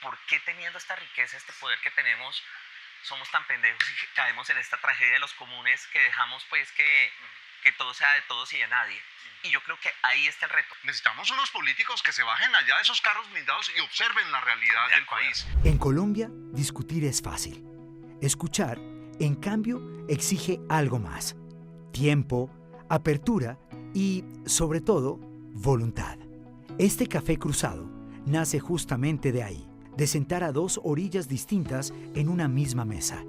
¿por qué teniendo esta riqueza, este poder que tenemos, somos tan pendejos y caemos en esta tragedia de los comunes que dejamos pues que todo sea de todos y de nadie? Y yo creo que ahí está el reto. Necesitamos unos políticos que se bajen allá de esos carros blindados y observen la realidad del país. En Colombia, discutir es fácil. Escuchar, en cambio, exige algo más. Tiempo, apertura y, sobre todo, voluntad. Este café cruzado nace justamente de ahí, de sentar a dos orillas distintas en una misma mesa.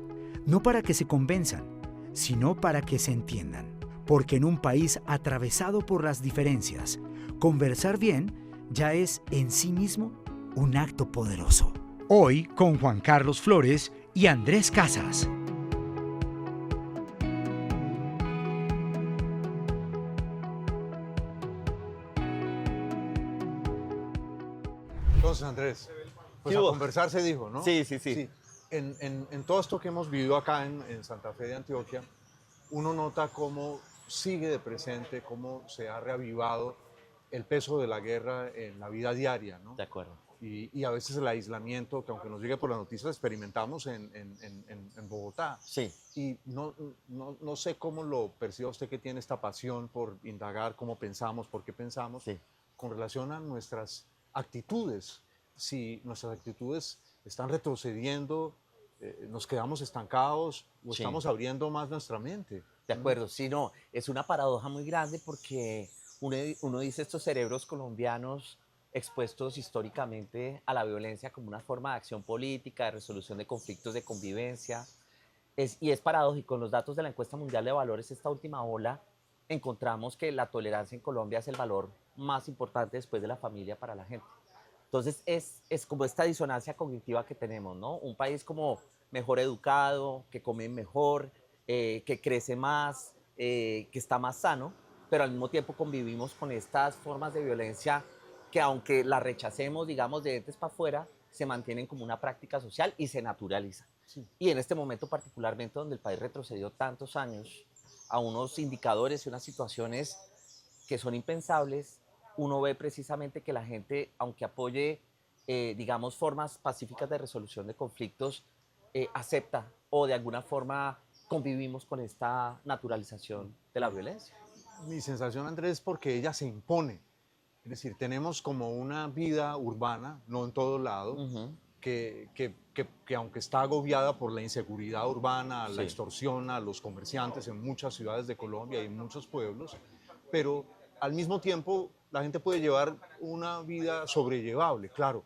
No para que se convenzan, sino para que se entiendan. Porque en un país atravesado por las diferencias, conversar bien ya es en sí mismo un acto poderoso. Hoy con Juan Carlos Flores y Andrés Casas. Entonces, Andrés, pues ¿Qué a hubo? conversar se dijo, ¿no? Sí, sí, sí. Sí. En todo esto que hemos vivido acá en Santa Fe de Antioquia, uno nota cómo sigue de presente, cómo se ha reavivado el peso de la guerra en la vida diaria, ¿no? De acuerdo. Y a veces el aislamiento, que aunque nos llegue por las noticias, experimentamos en Bogotá. Sí. Y no sé cómo lo percibe usted, que tiene esta pasión por indagar cómo pensamos, por qué pensamos, Sí. con relación a nuestras actitudes. Si nuestras actitudes están retrocediendo, nos quedamos estancados o Sí. estamos abriendo más nuestra mente. De acuerdo, sí, no, es una paradoja muy grande porque uno dice estos cerebros colombianos expuestos históricamente a la violencia como una forma de acción política, de resolución de conflictos de convivencia. Y es paradójico, en los datos de la encuesta mundial de valores, esta última ola, encontramos que la tolerancia en Colombia es el valor más importante después de la familia para la gente. Entonces es como esta disonancia cognitiva que tenemos, ¿no? Un país como mejor educado, que come mejor, que crece más, que está más sano, pero al mismo tiempo convivimos con estas formas de violencia que aunque las rechacemos, digamos, de dientes para afuera, se mantienen como una práctica social y se naturalizan. Sí. Y en este momento particularmente donde el país retrocedió tantos años a unos indicadores y unas situaciones que son impensables, uno ve precisamente que la gente, aunque apoye, digamos, formas pacíficas de resolución de conflictos, acepta o de alguna forma convivimos con esta naturalización de la violencia. Mi sensación, Andrés, es porque ella se impone. Es decir, tenemos como una vida urbana, no en todo lado, Ujú. que aunque está agobiada por la inseguridad urbana, la Sí. extorsión a los comerciantes en muchas ciudades de Colombia y en muchos pueblos, pero al mismo tiempo la gente puede llevar una vida sobrellevable, claro,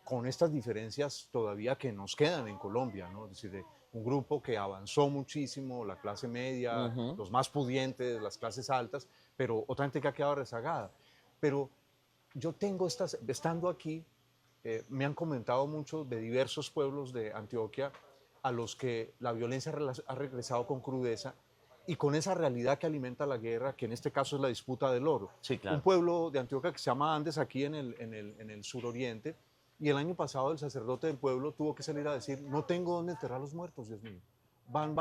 con estas diferencias todavía que nos quedan en Colombia, ¿no? Es decir, de un grupo que avanzó muchísimo, la clase media, Ujú. los más pudientes, las clases altas, pero otra gente que ha quedado rezagada. Pero yo tengo estando aquí, me han comentado mucho de diversos pueblos de Antioquia a los que la violencia ha regresado con crudeza y con esa realidad que alimenta la guerra, que en este caso es la disputa del oro. Sí, Un claro. pueblo de Antioquia que se llama Andes, aquí en el suroriente, y el año pasado el sacerdote del pueblo tuvo que salir a decir: no tengo dónde enterrar los muertos, Dios mío. Van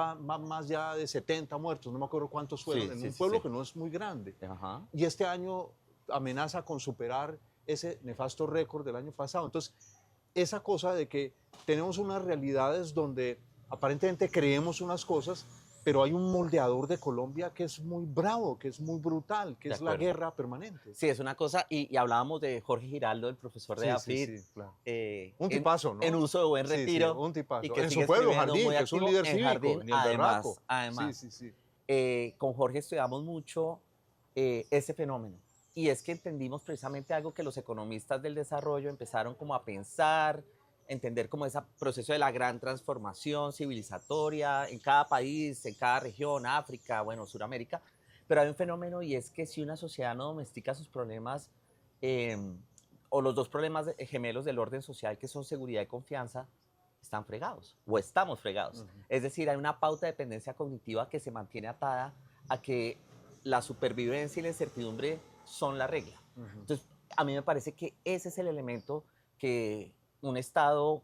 más ya de 70 muertos, no me acuerdo cuántos fueron, Sí, en sí, un sí, pueblo sí. que no es muy grande. Ajá. Y este año amenaza con superar ese nefasto récord del año pasado. Entonces, esa cosa de que tenemos unas realidades donde aparentemente creemos unas cosas, pero hay un moldeador de Colombia que es muy bravo, que es muy brutal, que De es la acuerdo. guerra permanente. Sí, es una cosa, y hablábamos de Jorge Giraldo, el profesor de Sí, sí, AFIT, sí, claro. eh, Un en, tipazo, en ¿no? uso de buen Sí, sí, retiro un y tipazo. que En su sigue pueblo, escribiendo Jardín, muy que es un activo líder en cívico, Jardín. ni el berraco. Además, Sí, además, sí, sí. con Jorge estudiamos mucho ese fenómeno. Y es que entendimos precisamente algo que los economistas del desarrollo empezaron como a pensar, entender como ese proceso de la gran transformación civilizatoria en cada país, en cada región, África, bueno, Suramérica. Pero hay un fenómeno y es que si una sociedad no domestica sus problemas, eh, o los dos problemas gemelos del orden social, que son seguridad y confianza, están fregados o estamos fregados. Es decir, hay una pauta de dependencia cognitiva que se mantiene atada a que la supervivencia y la incertidumbre son la regla. Entonces, a mí me parece que ese es el elemento que un Estado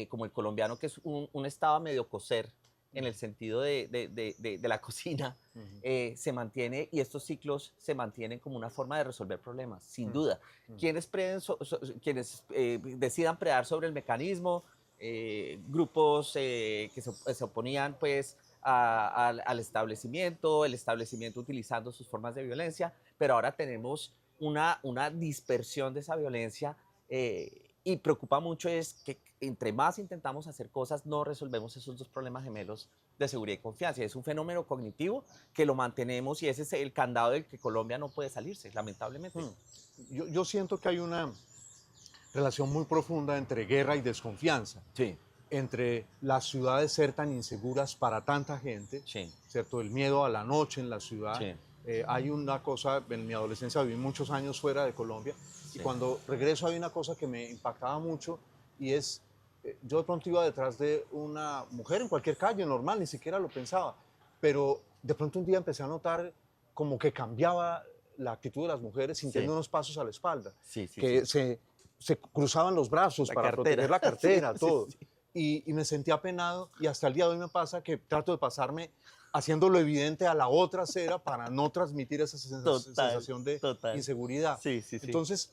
como el colombiano, que es un Estado a medio coser, en el sentido de la cocina, se mantiene y estos ciclos se mantienen como una forma de resolver problemas, sin duda. Quienes decidan predar sobre el mecanismo, grupos que se oponían pues al establecimiento, el establecimiento utilizando sus formas de violencia, pero ahora tenemos una dispersión de esa violencia y preocupa mucho es que entre más intentamos hacer cosas, no resolvemos esos dos problemas gemelos de seguridad y confianza. Es un fenómeno cognitivo que lo mantenemos y ese es el candado del que Colombia no puede salirse, lamentablemente. Yo siento que hay una relación muy profunda entre guerra y desconfianza. Sí. Entre las ciudades ser tan inseguras para tanta gente, Sí. ¿cierto? El miedo a la noche en la ciudad. Sí. Hay una cosa, en mi adolescencia viví muchos años fuera de Colombia y cuando regreso hay una cosa que me impactaba mucho y es, yo de pronto iba detrás de una mujer en cualquier calle, normal, ni siquiera lo pensaba, pero de pronto un día empecé a notar como que cambiaba la actitud de las mujeres sintiendo unos pasos a la espalda, que se cruzaban los brazos para proteger la cartera, todo. Y me sentí apenado y hasta el día de hoy me pasa que trato de pasarme haciéndolo evidente a la otra acera para no transmitir esa sensación de inseguridad. Entonces,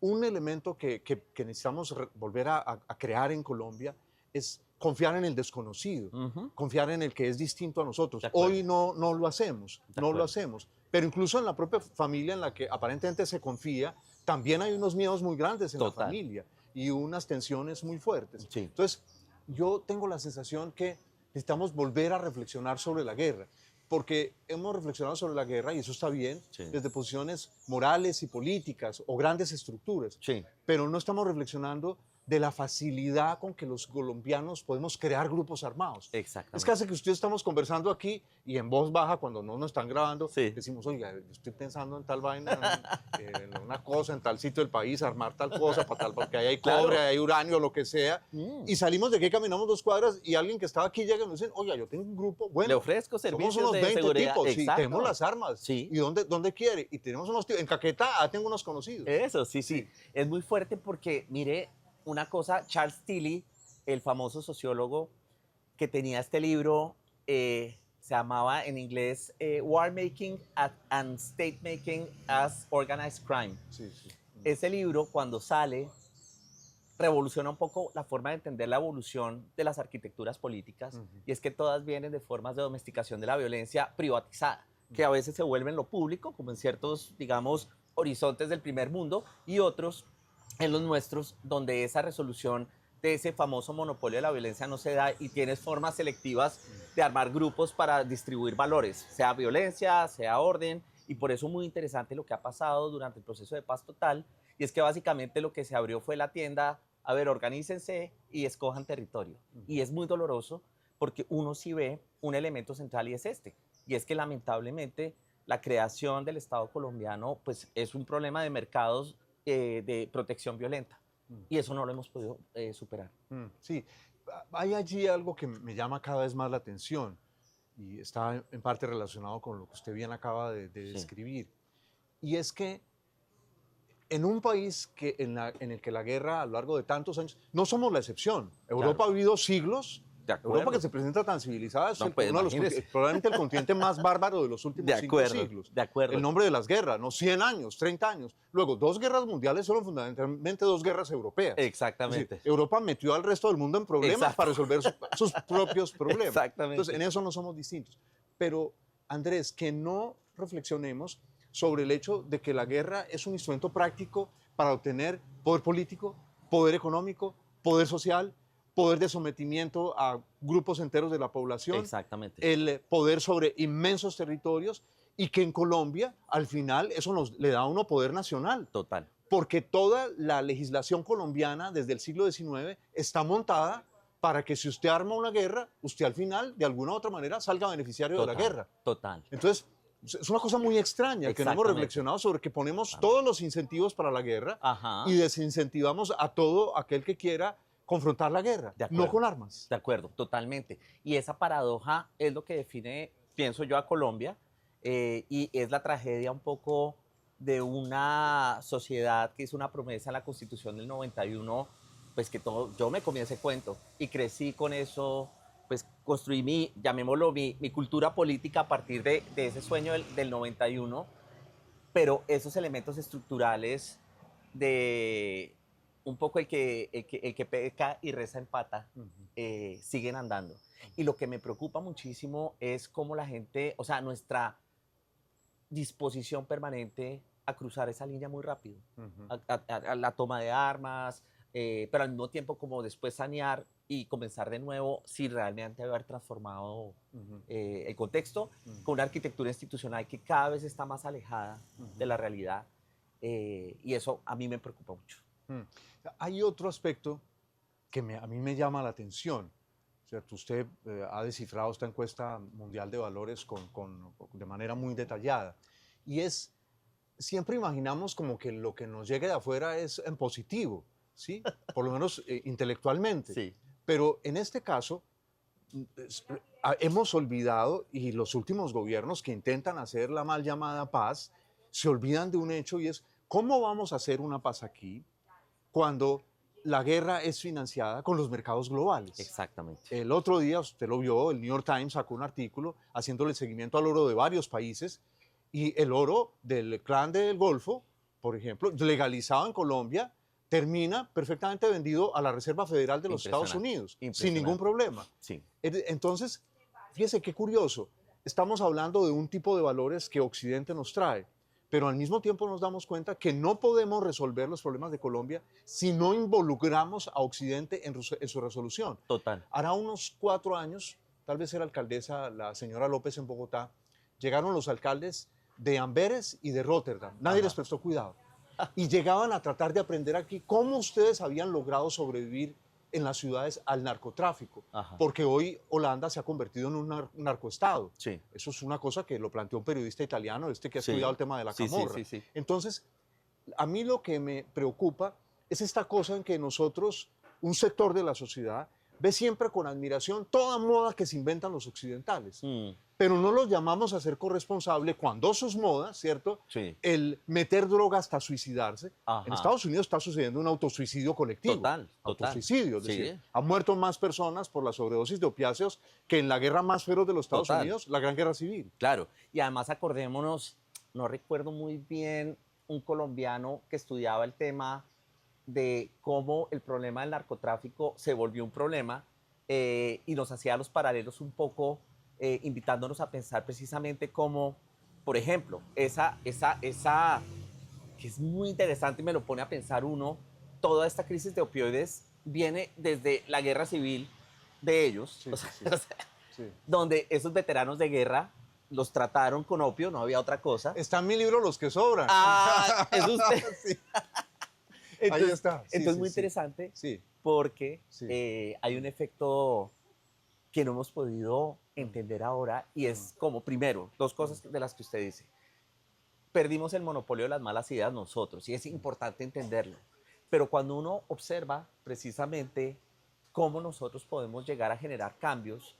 un elemento que necesitamos volver a crear en Colombia es confiar en el desconocido, confiar en el que es distinto a nosotros. Hoy no lo hacemos, no lo hacemos, pero incluso en la propia familia en la que aparentemente se confía, también hay unos miedos muy grandes en la familia y unas tensiones muy fuertes. Entonces, yo tengo la sensación que necesitamos volver a reflexionar sobre la guerra, porque hemos reflexionado sobre la guerra, y eso está bien, desde posiciones morales y políticas o grandes estructuras, pero no estamos reflexionando de la facilidad con que los colombianos podemos crear grupos armados. Es casi que ustedes estamos conversando aquí y en voz baja, cuando no nos están grabando, decimos, oiga, yo estoy pensando en tal vaina, en una cosa, en tal sitio del país, armar tal cosa, para tal, porque ahí hay cobre, ahí hay uranio, lo que sea, y salimos de aquí, caminamos 2 cuadras y alguien que estaba aquí llega y nos dice, oiga, yo tengo un grupo, bueno, le ofrezco servicios somos unos 20 seguridad. tipos, sí, tenemos las armas, ¿y dónde quiere? Y tenemos unos tíos, en Caquetá tengo unos conocidos. Eso, sí. Es muy fuerte porque, mire, una cosa, Charles Tilly, el famoso sociólogo que tenía este libro, se llamaba en inglés War Making and State Making as Organized Crime. Ese libro, cuando sale, revoluciona un poco la forma de entender la evolución de las arquitecturas políticas, y es que todas vienen de formas de domesticación de la violencia privatizada, que a veces se vuelven lo público, como en ciertos, digamos, horizontes del primer mundo, y otros en los nuestros, donde esa resolución de ese famoso monopolio de la violencia no se da y tienes formas selectivas de armar grupos para distribuir valores, sea violencia, sea orden, y por eso muy interesante lo que ha pasado durante el proceso de paz total, y es que básicamente lo que se abrió fue la tienda, a ver, organícense y escojan territorio, y es muy doloroso porque uno sí ve un elemento central y es este, y es que lamentablemente la creación del Estado colombiano pues es un problema de mercados de protección violenta. Y eso no lo hemos podido superar. Sí, hay allí algo que me llama cada vez más la atención y está en parte relacionado con lo que usted bien acaba de describir. Y es que en un país que en el que la guerra a lo largo de tantos años, no somos la excepción. Europa ha vivido siglos. Europa, que se presenta tan civilizada, es probablemente el continente más bárbaro de los últimos 5 siglos. El nombre de las guerras, ¿no? 100 años, 30 años. Luego, 2 guerras mundiales fueron fundamentalmente 2 guerras europeas. Exactamente. Es decir, Europa metió al resto del mundo en problemas para resolver sus propios problemas. Exactamente. Entonces, en eso no somos distintos. Pero, Andrés, que no reflexionemos sobre el hecho de que la guerra es un instrumento práctico para obtener poder político, poder económico, poder social, poder de sometimiento a grupos enteros de la población, el poder sobre inmensos territorios, y que en Colombia, al final, eso le da a uno poder nacional. Total. Porque toda la legislación colombiana desde el siglo XIX está montada para que si usted arma una guerra, usted al final, de alguna u otra manera, salga beneficiario de la guerra. Total. Entonces, es una cosa muy extraña que no hemos reflexionado sobre que ponemos todos los incentivos para la guerra y desincentivamos a todo aquel que quiera confrontar la guerra, no con armas. De acuerdo, totalmente. Y esa paradoja es lo que define, pienso yo, a Colombia, y es la tragedia un poco de una sociedad que hizo una promesa en la Constitución del 91, pues que yo me comí ese cuento y crecí con eso pues construí llamémoslo, mi cultura política a partir de ese sueño del 91, pero esos elementos estructurales de un poco el que peca y reza empata, siguen andando. Y lo que me preocupa muchísimo es cómo la gente, o sea, nuestra disposición permanente a cruzar esa línea muy rápido, a la toma de armas, pero al mismo tiempo como después sanear y comenzar de nuevo sin realmente haber transformado el contexto con una arquitectura institucional que cada vez está más alejada de la realidad, y eso a mí me preocupa mucho. Hay otro aspecto que a mí me llama la atención. ¿Cierto? Usted ha descifrado esta encuesta mundial de valores de manera muy detallada. Y siempre imaginamos como que lo que nos llegue de afuera es en positivo, ¿sí? Por lo menos intelectualmente. Sí. Pero en este caso, hemos olvidado, y los últimos gobiernos que intentan hacer la mal llamada paz, se olvidan de un hecho, y es, ¿cómo vamos a hacer una paz aquí cuando la guerra es financiada con los mercados globales? Exactamente. El otro día, usted lo vio, el New York Times sacó un artículo haciéndole seguimiento al oro de varios países, y el oro del clan del Golfo, por ejemplo, legalizado en Colombia, termina perfectamente vendido a la Reserva Federal de los Estados Unidos, sin ningún problema. Sí. Entonces, fíjese qué curioso, estamos hablando de un tipo de valores que Occidente nos trae, pero al mismo tiempo nos damos cuenta que no podemos resolver los problemas de Colombia si no involucramos a Occidente en su resolución. Total. Hará unos 4 años, tal vez era alcaldesa la señora López en Bogotá, llegaron los alcaldes de Amberes y de Rotterdam. Nadie les prestó cuidado. Y llegaban a tratar de aprender aquí cómo ustedes habían logrado sobrevivir en las ciudades al narcotráfico, porque hoy Holanda se ha convertido en un narcoestado. Sí. Eso es una cosa que lo planteó un periodista italiano, que ha estudiado el tema de la camorra. Sí. Entonces, a mí lo que me preocupa es esta cosa en que nosotros, un sector de la sociedad, ve siempre con admiración toda moda que se inventan los occidentales, pero no los llamamos a ser corresponsables cuando sus modas, ¿cierto? Sí. El meter droga hasta suicidarse. En Estados Unidos está sucediendo un autosuicidio colectivo. Total. Autosuicidio, es decir, han muerto más personas por la sobredosis de opiáceos que en la guerra más feroz de los Estados Unidos, la Gran Guerra Civil. Claro, y además acordémonos, no recuerdo muy bien, un colombiano que estudiaba el tema de cómo el problema del narcotráfico se volvió un problema, y nos hacía los paralelos un poco, invitándonos a pensar precisamente cómo, por ejemplo, esa que es muy interesante y me lo pone a pensar uno, toda esta crisis de opioides viene desde la guerra civil de ellos, donde esos veteranos de guerra los trataron con opio, no había otra cosa. Está en mi libro Los que sobran. Ah, es usted. Sí. Entonces, ahí está. Entonces muy interesante, porque hay un efecto que no hemos podido entender ahora, y es como, primero, dos cosas de las que usted dice. Perdimos el monopolio de las malas ideas nosotros, y es importante entenderlo. Pero cuando uno observa precisamente cómo nosotros podemos llegar a generar cambios,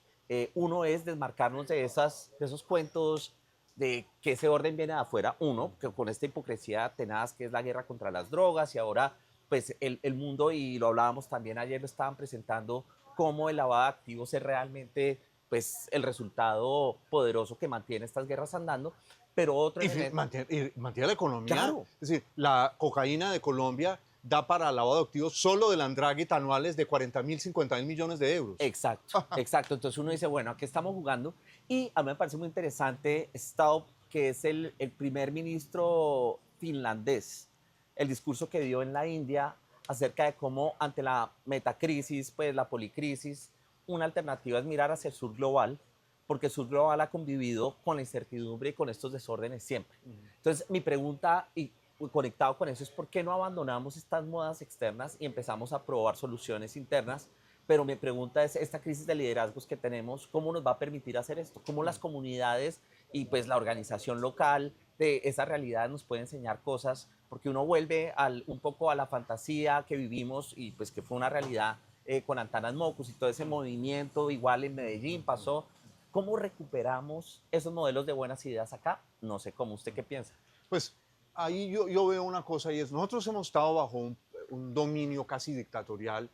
uno es desmarcarnos de esos cuentos de que ese orden viene de afuera, que con esta hipocresía tenaz que es la guerra contra las drogas, y ahora pues el mundo, y lo hablábamos también ayer, lo estaban presentando, cómo el lavado de activos es realmente pues el resultado poderoso que mantiene estas guerras andando. Pero otro mantiene la economía. Claro. Es decir, la cocaína de Colombia da para lavado de activos solo del Andragit anuales de 40.000, 50.000 millones de euros. Exacto, exacto. Entonces uno dice, bueno, ¿a qué estamos jugando? Y a mí me parece muy interesante Stubb, que es el primer ministro finlandés, el discurso que dio en la India acerca de cómo ante la metacrisis, pues la policrisis, una alternativa es mirar hacia el sur global, porque el sur global ha convivido con la incertidumbre y con estos desórdenes siempre. Entonces mi pregunta, y conectado con eso, es por qué no abandonamos estas modas externas y empezamos a probar soluciones internas. Pero mi pregunta es, esta crisis de liderazgos que tenemos, ¿cómo nos va a permitir hacer esto? ¿Cómo las comunidades y pues la organización local de esa realidad nos puede enseñar cosas? Porque uno vuelve un poco a la fantasía que vivimos, y pues que fue una realidad con Antanas Mocus y todo ese movimiento, igual en Medellín pasó. ¿Cómo recuperamos esos modelos de buenas ideas acá? No sé, ¿cómo usted qué piensa? Pues ahí yo veo una cosa, y es, nosotros hemos estado bajo un dominio casi dictatorial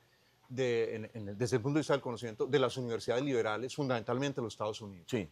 desde el punto de vista del conocimiento, de las universidades liberales, fundamentalmente en los Estados Unidos. Sí,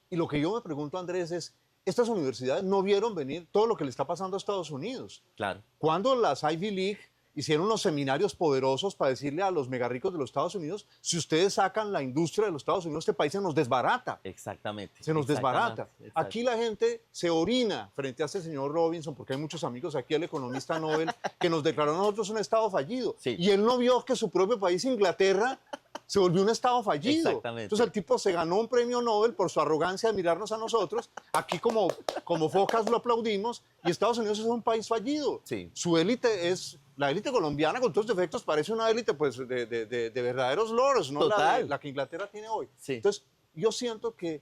Y lo que yo me pregunto, Andrés, es, estas universidades no vieron venir todo lo que le está pasando a Estados Unidos. claro. Cuando las Ivy League hicieron unos seminarios poderosos para decirle a los megarricos de los Estados Unidos, si ustedes sacan la industria de los Estados Unidos, este país se nos desbarata. Exactamente. Se nos desbarata. exactamente. Aquí la gente se orina frente a este señor Robinson, porque hay muchos amigos aquí, el economista Nobel, que nos declaró a nosotros un Estado fallido. Sí. Y él no vio que su propio país, Inglaterra, se volvió un Estado fallido. Exactamente. Entonces el tipo se ganó un premio Nobel por su arrogancia de mirarnos a nosotros. Aquí como focas lo aplaudimos y Estados Unidos es un país fallido. Sí. Su élite es, la élite colombiana con todos los defectos parece una élite pues, de verdaderos lords, ¿no? Total. La que Inglaterra tiene hoy. Sí. Entonces yo siento que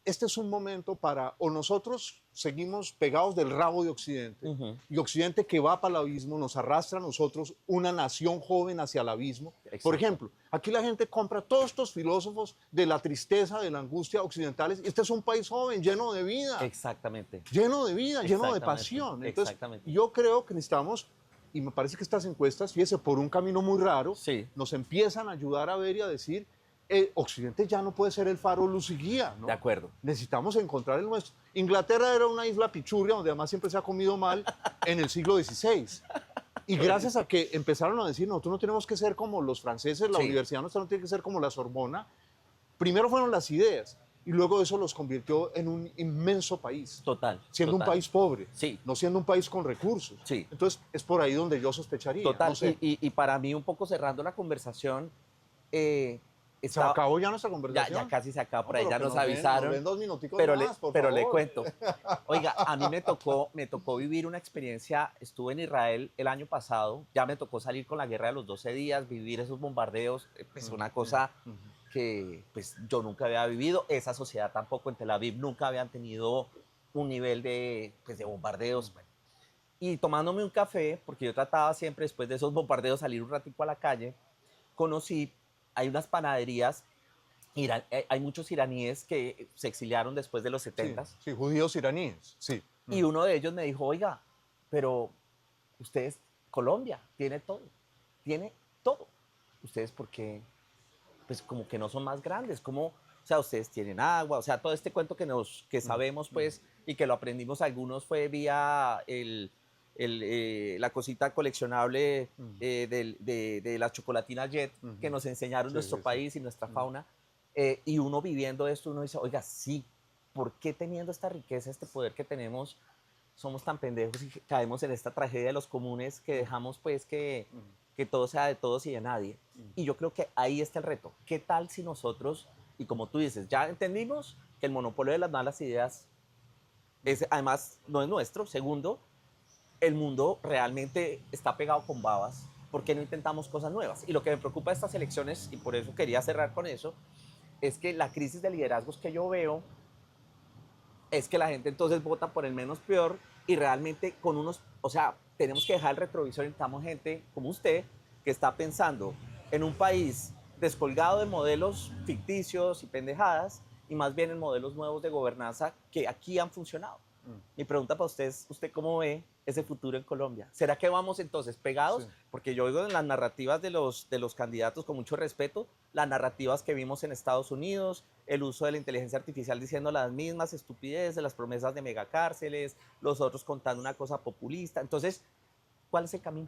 este es un momento para, o nosotros seguimos pegados del rabo de Occidente, y Occidente que va para el abismo nos arrastra a nosotros, una nación joven hacia el abismo. Exacto. Por ejemplo, aquí la gente compra todos estos filósofos de la tristeza, de la angustia occidentales. Este es un país joven, lleno de vida, Exactamente. lleno de vida, lleno de Exactamente, pasión. Entonces, exactamente. yo creo que necesitamos, y me parece que estas encuestas, fíjese, por un camino muy raro, Sí. nos empiezan a ayudar a ver y a decir, Occidente ya no puede ser el faro, luz y guía, ¿no? De acuerdo. Necesitamos encontrar el nuestro. Inglaterra era una isla pichurria donde además siempre se ha comido mal en el siglo XVI. Y gracias a que empezaron a decir, nosotros no tenemos que ser como los franceses, la Sí. universidad nuestra no tiene que ser como la Sorbona. Primero fueron las ideas y luego eso los convirtió en un inmenso país, Total. siendo un total. país pobre, Sí. no siendo un país con recursos. Sí. Entonces es por ahí donde yo sospecharía. Total. No sé. Y para mí, un poco cerrando la conversación, ¿Se acabó ya nuestra ya, conversación? ya casi se acaba, por No, ahí pero ya que nos den- avisaron. den 2 minuticos pero más, por pero le favor. cuento. Oiga, a mí me tocó vivir una experiencia, estuve en Israel el año pasado, ya me tocó salir con la guerra de los 12 días, vivir esos bombardeos, pues una cosa que pues yo nunca había vivido, esa sociedad tampoco en Tel Aviv nunca habían tenido un nivel de, pues, de bombardeos. Bueno. Y tomándome un café, porque yo trataba siempre después de esos bombardeos salir un ratico a la calle, conocí, hay unas panaderías, hay muchos iraníes que se exiliaron después de los 70 Sí, judíos iraníes, sí. y uno de ellos me dijo, oiga, pero ustedes, Colombia, tiene todo. Ustedes, ¿por qué? Pues como que no son más grandes, como, o sea, ustedes tienen agua, o sea, todo este cuento que sabemos, pues, y que lo aprendimos algunos fue vía la cosita coleccionable de la chocolatina Jet, que nos enseñaron Sí, nuestro sí, sí. país y nuestra fauna. Y uno viviendo esto, uno dice, oiga, sí, ¿por qué teniendo esta riqueza, este poder que tenemos, somos tan pendejos y caemos en esta tragedia de los comunes que dejamos pues que todo sea de todos y de nadie? Y yo creo que ahí está el reto. ¿Qué tal si nosotros, y como tú dices, ya entendimos que el monopolio de las malas ideas además no es nuestro? Segundo, el mundo realmente está pegado con babas. ¿Por qué no intentamos cosas nuevas? Y lo que me preocupa de estas elecciones, y por eso quería cerrar con eso, es que la crisis de liderazgos que yo veo es que la gente entonces vota por el menos peor y realmente con unos, o sea, tenemos que dejar el retrovisor y necesitamos gente como usted que está pensando en un país descolgado de modelos ficticios y pendejadas y más bien en modelos nuevos de gobernanza que aquí han funcionado. Mi pregunta para usted es, ¿usted cómo ve ese futuro en Colombia? ¿Será que vamos entonces pegados? Sí. Porque yo oigo en las narrativas de los candidatos con mucho respeto, las narrativas que vimos en Estados Unidos, el uso de la inteligencia artificial diciendo las mismas estupideces, las promesas de megacárceles, los otros contando una cosa populista. Entonces, ¿cuál es el camino?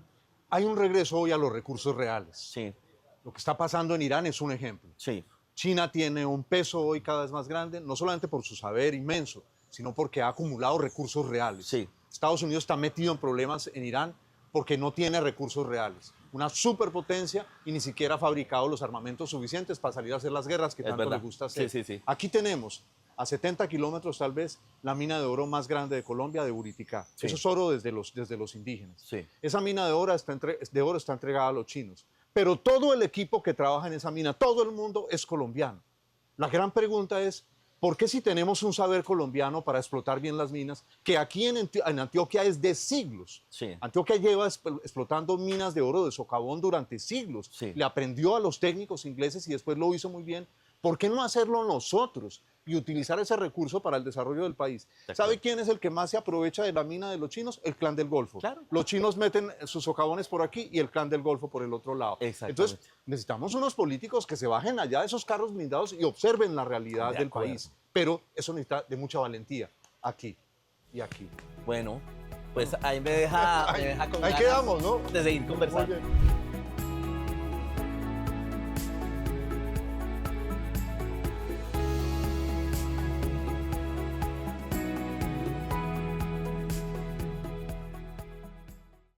Hay un regreso hoy a los recursos reales. Sí, Lo que está pasando en Irán es un ejemplo. sí, China tiene un peso hoy cada vez más grande, no solamente por su saber inmenso, sino porque ha acumulado recursos reales. sí. Estados Unidos está metido en problemas en Irán porque no tiene recursos reales. Una superpotencia y ni siquiera ha fabricado los armamentos suficientes para salir a hacer las guerras que Es tanto verdad. le gusta hacer. Sí, sí, sí. Aquí tenemos a 70 kilómetros tal vez la mina de oro más grande de Colombia, de Buriticá. Sí. Eso es oro desde los indígenas. Sí. Esa mina de oro está entregada a los chinos. Pero todo el equipo que trabaja en esa mina, todo el mundo es colombiano. La gran pregunta es, ¿por qué si tenemos un saber colombiano para explotar bien las minas, que aquí en Antioquia es de siglos? Sí. Antioquia lleva explotando minas de oro de socavón durante siglos. Sí. Le aprendió a los técnicos ingleses y después lo hizo muy bien. ¿Por qué no hacerlo nosotros y utilizar ese recurso para el desarrollo del país? De ¿Sabe acuerdo. quién es el que más se aprovecha de la mina de los chinos? El Clan del Golfo. Claro. Los chinos meten sus socavones por aquí y el Clan del Golfo por el otro lado. Exactamente. Entonces, necesitamos unos políticos que se bajen allá de esos carros blindados y observen la realidad De del acuerdo. país. Pero eso necesita de mucha valentía, aquí y aquí. Bueno, pues ahí me deja con Ahí ganas quedamos, ¿no? de seguir Muy conversando. bien.